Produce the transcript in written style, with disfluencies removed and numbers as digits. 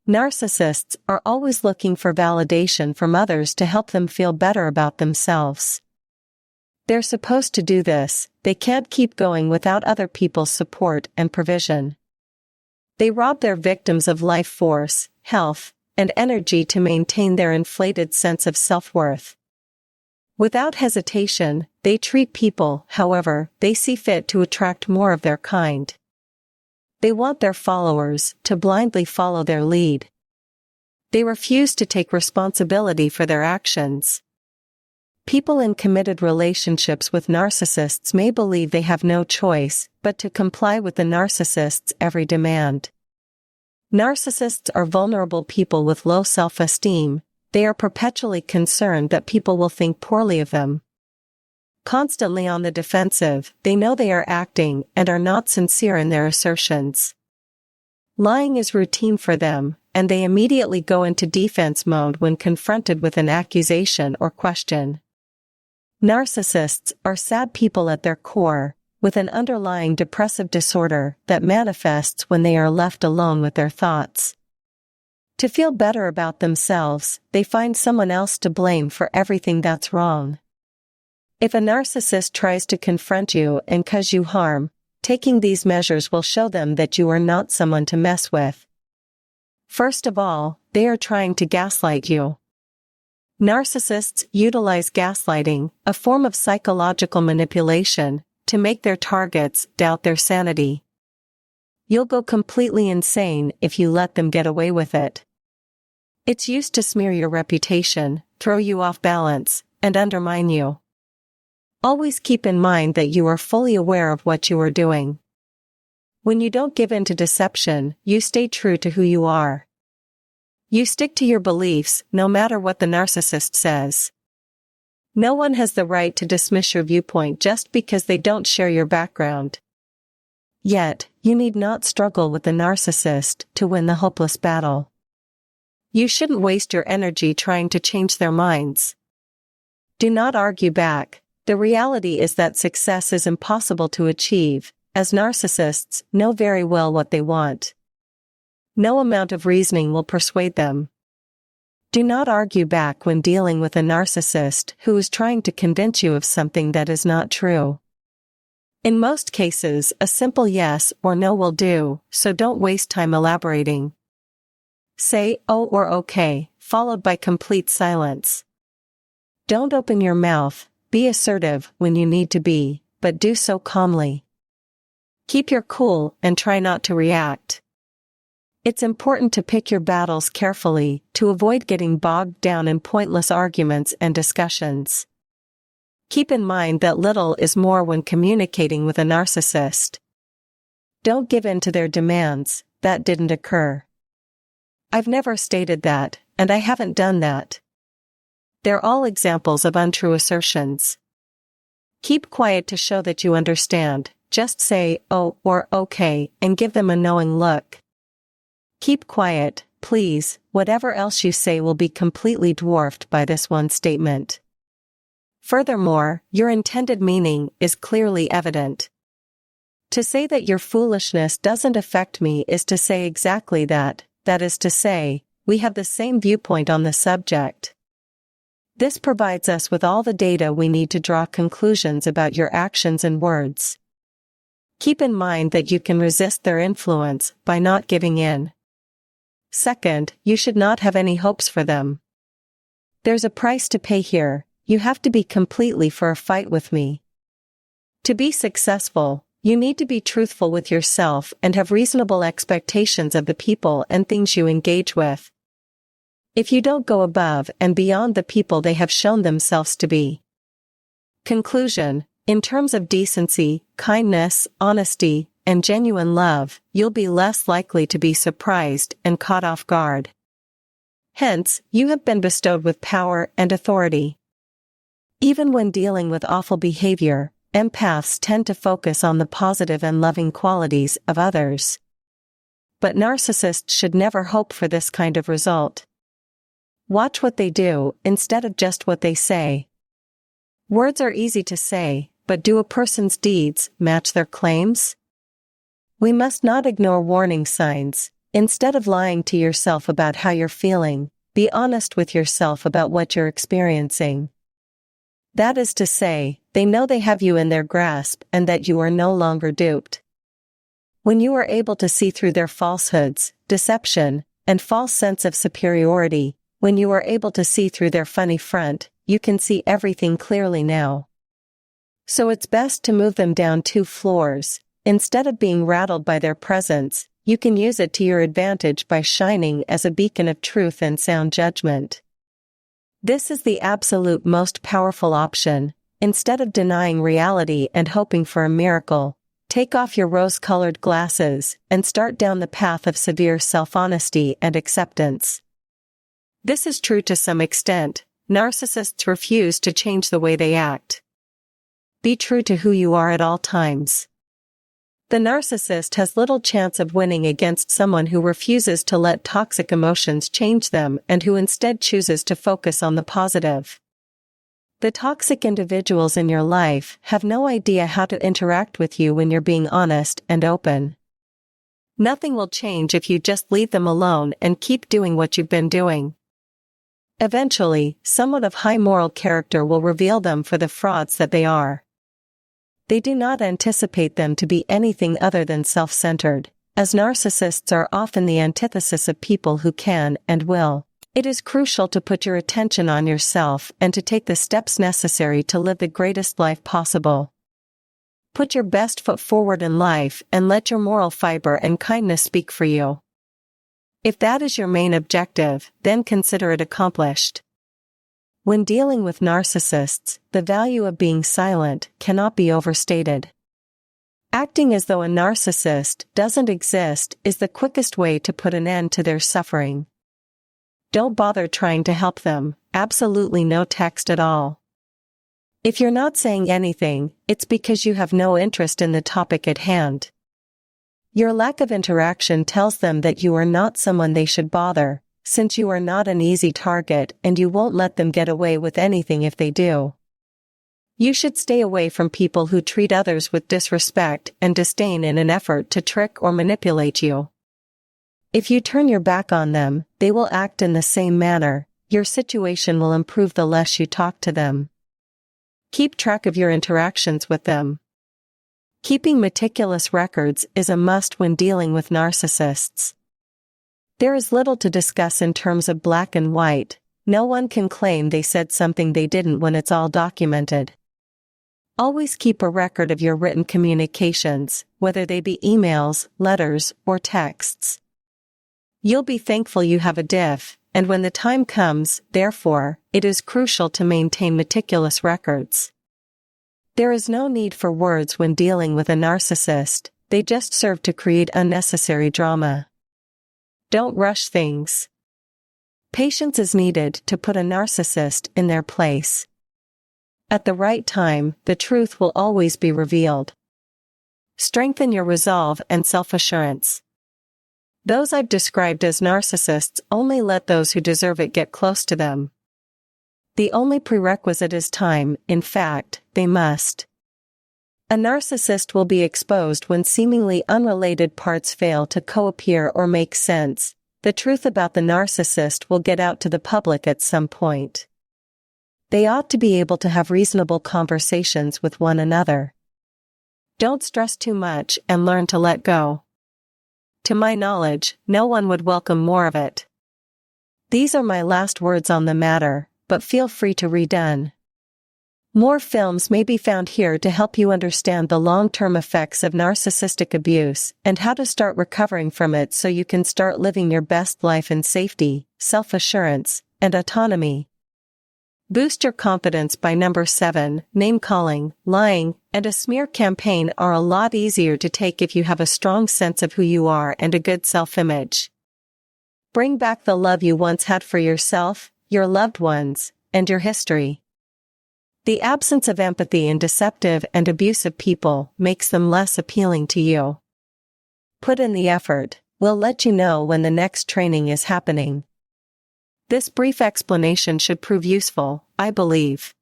Narcissists are always looking for validation from others to help them feel better about themselves. They're supposed to do this, they can't keep going without other people's support and provision. They rob their victims of life force, health, and energy to maintain their inflated sense of self-worth. Without hesitation, they treat people however they see fit to attract more of their kind. They want their followers to blindly follow their lead. They refuse to take responsibility for their actions. People in committed relationships with narcissists may believe they have no choice but to comply with the narcissist's every demand. Narcissists are vulnerable people with low self-esteem. They are perpetually concerned that people will think poorly of them. Constantly on the defensive, they know they are acting and are not sincere in their assertions. Lying is routine for them, and they immediately go into defense mode when confronted with an accusation or question. Narcissists are sad people at their core, with an underlying depressive disorder that manifests when they are left alone with their thoughts. To feel better about themselves, they find someone else to blame for everything that's wrong. If a narcissist tries to confront you and cause you harm, taking these measures will show them that you are not someone to mess with. First of all, they are trying to gaslight you. Narcissists utilize gaslighting, a form of psychological manipulation, to make their targets doubt their sanity. You'll go completely insane if you let them get away with it. It's used to smear your reputation, throw you off balance, and undermine you. Always keep in mind that you are fully aware of what you are doing. When you don't give in to deception, you stay true to who you are. You stick to your beliefs, no matter what the narcissist says. No one has the right to dismiss your viewpoint just because they don't share your background. Yet, you need not struggle with the narcissist to win the hopeless battle. You shouldn't waste your energy trying to change their minds. Do not argue back. The reality is that success is impossible to achieve, as narcissists know very well what they want. No amount of reasoning will persuade them. Do not argue back when dealing with a narcissist who is trying to convince you of something that is not true. In most cases, a simple yes or no will do, so don't waste time elaborating. Say "oh" or "okay," followed by complete silence. Don't open your mouth. Be assertive when you need to be, but do so calmly. Keep your cool and try not to react. It's important to pick your battles carefully to avoid getting bogged down in pointless arguments and discussions. Keep in mind that little is more when communicating with a narcissist. Don't give in to their demands. That didn't occur. I've never stated that, and I haven't done that. They're all examples of untrue assertions. Keep quiet to show that you understand. Just say "oh" or "okay" and give them a knowing look. Keep quiet, please. Whatever else you say will be completely dwarfed by this one statement. Furthermore, your intended meaning is clearly evident. To say that your foolishness doesn't affect me is to say exactly that. That is to say, we have the same viewpoint on the subject. This provides us with all the data we need to draw conclusions about your actions and words. Keep in mind that you can resist their influence by not giving in. Second, you should not have any hopes for them. There's a price to pay here. You have to be completely for a fight with me. To be successful, you need to be truthful with yourself and have reasonable expectations of the people and things you engage with. If you don't go above and beyond the people they have shown themselves to be. Conclusion: in terms of decency, kindness, honesty, and genuine love, you'll be less likely to be surprised and caught off guard. Hence, you have been bestowed with power and authority. Even when dealing with awful behavior, empaths tend to focus on the positive and loving qualities of others. But narcissists should never hope for this kind of result. Watch what they do instead of just what they say. Words are easy to say, but do a person's deeds match their claims? We must not ignore warning signs. Instead of lying to yourself about how you're feeling, be honest with yourself about what you're experiencing. That is to say, they know they have you in their grasp and that you are no longer duped. When you are able to see through their falsehoods, deception, and false sense of superiority, when you are able to see through their funny front, you can see everything clearly now. So it's best to move them down 2 floors. Instead of being rattled by their presence, you can use it to your advantage by shining as a beacon of truth and sound judgment. This is the absolute most powerful option. Instead of denying reality and hoping for a miracle, take off your rose-colored glasses and start down the path of severe self-honesty and acceptance. This is true to some extent. Narcissists refuse to change the way they act. Be true to who you are at all times. The narcissist has little chance of winning against someone who refuses to let toxic emotions change them and who instead chooses to focus on the positive. The toxic individuals in your life have no idea how to interact with you when you're being honest and open. Nothing will change if you just leave them alone and keep doing what you've been doing. Eventually, someone of high moral character will reveal them for the frauds that they are. They do not anticipate them to be anything other than self-centered, as narcissists are often the antithesis of people who can and will. It is crucial to put your attention on yourself and to take the steps necessary to live the greatest life possible. Put your best foot forward in life and let your moral fiber and kindness speak for you. If that is your main objective, then consider it accomplished. When dealing with narcissists, the value of being silent cannot be overstated. Acting as though a narcissist doesn't exist is the quickest way to put an end to their suffering. Don't bother trying to help them, absolutely no text at all. If you're not saying anything, it's because you have no interest in the topic at hand. Your lack of interaction tells them that you are not someone they should bother, since you are not an easy target and you won't let them get away with anything if they do. You should stay away from people who treat others with disrespect and disdain in an effort to trick or manipulate you. If you turn your back on them, they will act in the same manner. Your situation will improve the less you talk to them. Keep track of your interactions with them. Keeping meticulous records is a must when dealing with narcissists. There is little to discuss in terms of black and white. No one can claim they said something they didn't when it's all documented. Always keep a record of your written communications, whether they be emails, letters, or texts. You'll be thankful you have a diff, and when the time comes, therefore, it is crucial to maintain meticulous records. There is no need for words when dealing with a narcissist, they just serve to create unnecessary drama. Don't rush things. Patience is needed to put a narcissist in their place. At the right time, the truth will always be revealed. Strengthen your resolve and self-assurance. Those I've described as narcissists only let those who deserve it get close to them. The only prerequisite is time. In fact, they must. A narcissist will be exposed when seemingly unrelated parts fail to co-appear or make sense. The truth about the narcissist will get out to the public at some point. They ought to be able to have reasonable conversations with one another. Don't stress too much and learn to let go. To my knowledge, no one would welcome more of it. These are my last words on the matter, but feel free to read on. More films may be found here to help you understand the long-term effects of narcissistic abuse and how to start recovering from it so you can start living your best life in safety, self-assurance, and autonomy. Boost your confidence by number 7. Name-calling, lying, and a smear campaign are a lot easier to take if you have a strong sense of who you are and a good self-image. Bring back the love you once had for yourself, your loved ones, and your history. The absence of empathy in deceptive and abusive people makes them less appealing to you. Put in the effort. We'll let you know when the next training is happening. This brief explanation should prove useful, I believe.